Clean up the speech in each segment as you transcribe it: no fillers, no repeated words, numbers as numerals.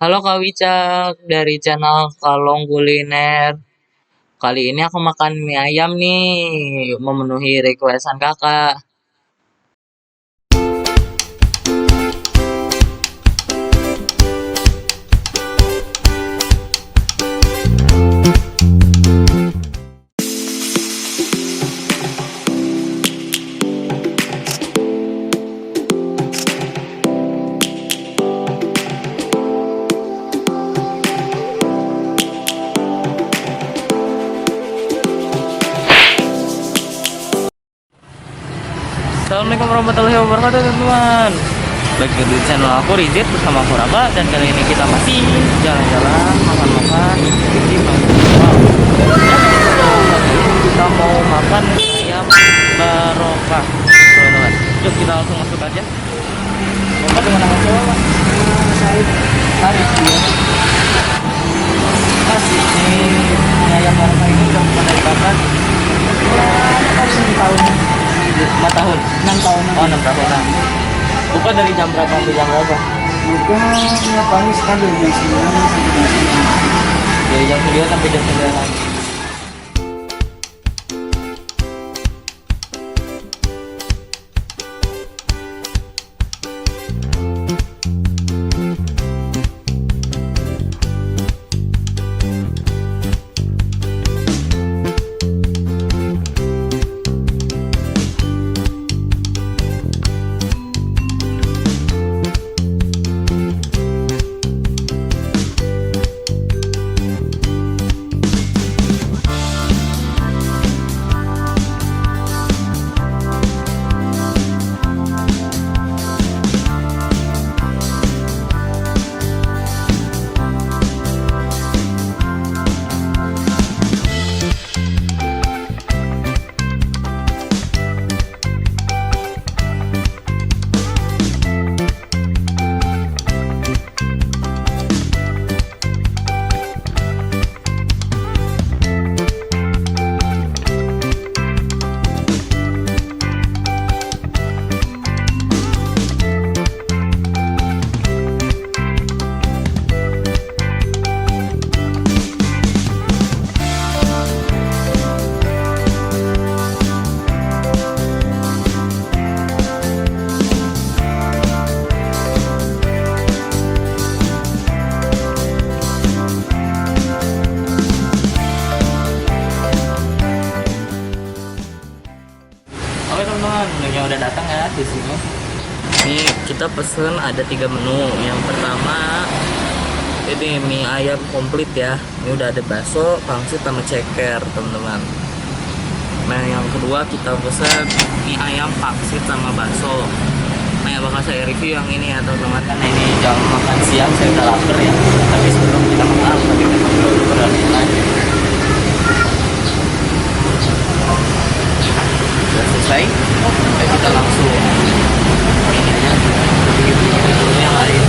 Halo Kak Wicak dari channel Kalong Kuliner. Kali ini aku makan mie ayam nih, memenuhi requestan kakak. Assalamualaikum warahmatullahi wabarakatuh teman-teman. Bagi di channel aku Rizit bersama aku Raba, dan kali ini kita masih jalan-jalan makan-makan di Bangkok. Kita mau makan ayam barokah teman-teman. Yuk kita langsung masuk aja. Bapak dengan nama siapa Pak? Saya Arif ya. Mas, ini ayam barokah ini udah pernah dibakar? Ya, 4 tahun. 4 tahun? 6 tahun. Oh, 6 tahun. Nah. Buka dari jam berapa sampai jam berapa? Buka ya paling sekali jam 9 sampai jam 9. Dari jam 9 sampai jam 9. Oke teman-teman, menunya udah datang ya di sini. Ini kita pesen ada 3 menu. Yang pertama ini mie ayam komplit ya. Ini udah ada bakso, pangsit sama ceker teman-teman. Nah yang kedua kita pesen mie ayam pangsit sama bakso. Nah yang bakal saya review yang ini ya teman-teman. Karena ini jam makan siang saya udah lapar ya. Tapi sebelum kita makan, tapi kita dulu berani. Sudah selesai, dan kita langsung ini aja ini yang lain.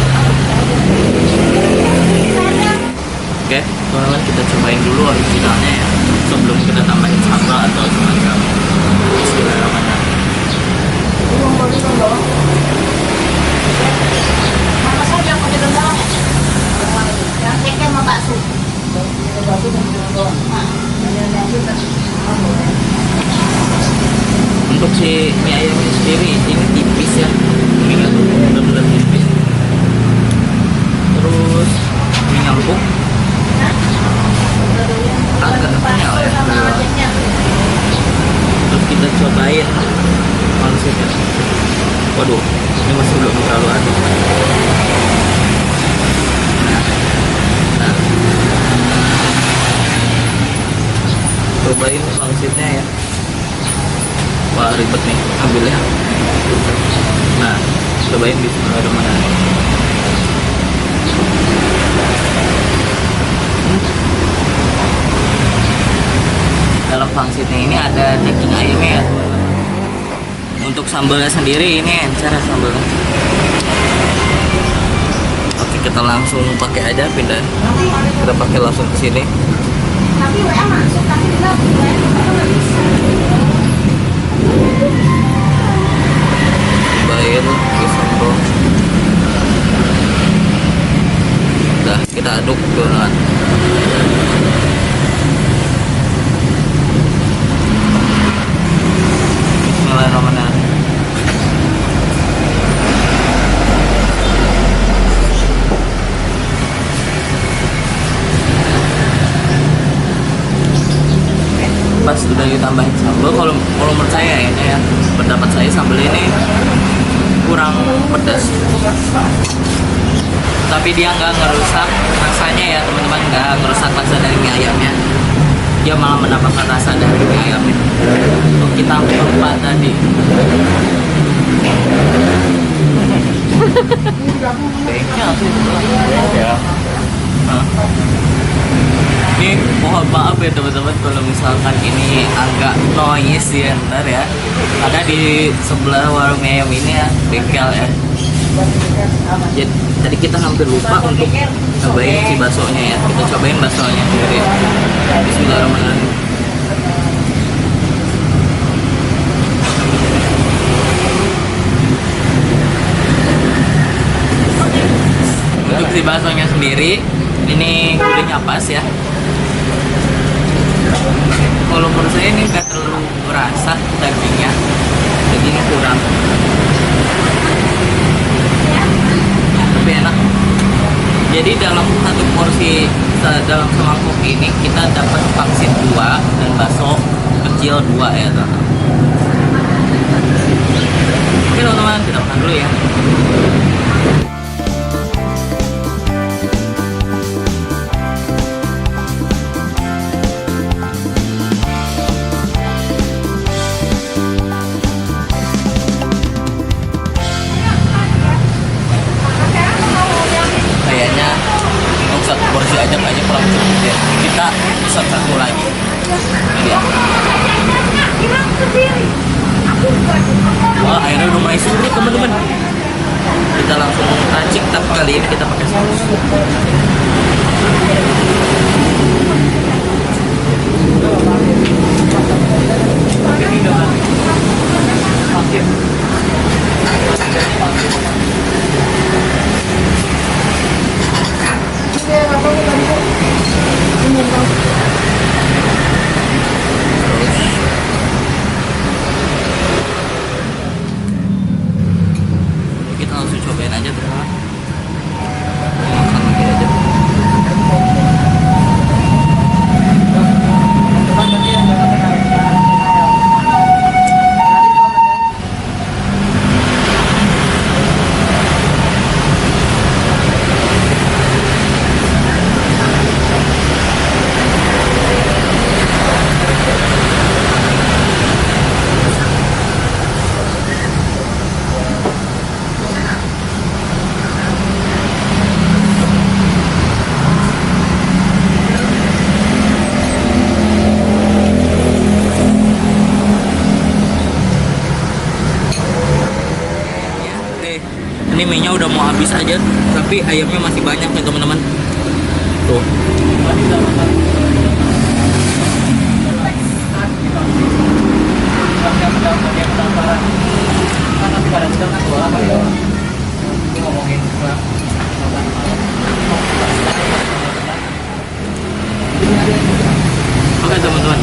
Oke teman-teman, kita cobain dulu originalnya ya, sebelum kita tambahin sambal atau semacam. Bismillahirrahmanirrahim. Yang ceker sama bakso. Untuk si mie ayam ini sendiri ini tipis ya, ini nggak tuh benar-benar tipis. Terus mie nyambung agak kenyal ya. Terus kita cobain pangsitnya. Waduh, ini masih belum terlalu adem. Nah, cobain pangsitnya ya. Wah ribet nih ambilnya. Nah, cobain bismillahirrahmanirrahim. Dalam pangsitnya ini ada daging ayamnya ya. Untuk sambalnya sendiri ini encer ya sambalnya. Oke kita langsung pakai aja, pindah. Kita pakai langsung ke sini. Tapi WA masuk, tapi enggak nggak bisa. Bayar pisang bro. kita aduk teman-teman. Bismillahirrahmanirrahim. Pas udah ditambahin sambal, kalau menurut saya ya, pendapat saya sambal ini kurang pedas, tapi dia nggak ngerusak rasanya ya teman-teman, nggak ngerusak rasa dari mie ayamnya, dia malah menambahkan rasa dari mie ayamnya. Kita lupa tadi kayaknya ya. Ini mohon maaf ya teman-teman kalau misalkan ini agak noise ya ntar ya, karena di sebelah warung ayam ini ya bengkel ya. Jadi tadi kita hampir lupa untuk cobain si baksonya ya, kita cobain baksonya sendiri. Bismillahirrahmanirrahim. Untuk si baksonya sendiri ini gurihnya pas ya. Kalau menurut saya ini nggak terlalu berasa dagingnya kurang, tapi enak. Jadi dalam satu porsi, dalam semangkuk ini kita dapat pangsit 2 dan bakso kecil 2 ya teman-teman. Oke teman-teman, kita makan dulu ya. Kayaknya untuk satu porsi aja kurang cukup ya. Kita pesan satu lagi. Ini dia. Wah, airnya udah mulai surut teman-teman. Kita langsung racik, tapi kali ini kita pakai saus. Kita langsung cobain aja teman-teman. Makan lagi aja. Ini mie-nya udah mau habis aja, tapi ayamnya masih banyak ya teman-teman. Tuh. Oke teman-teman,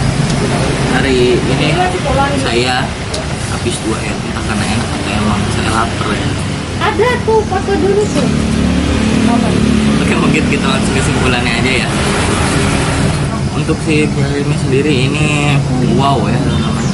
hari ini saya habis 2 ya, entah karena enak atau emang saya lapar ya. Ada tuh, foto dulu tuh. Oke, mungkin kita langsung kesimpulannya aja ya. Untuk si filmnya sendiri ini wow ya teman-teman.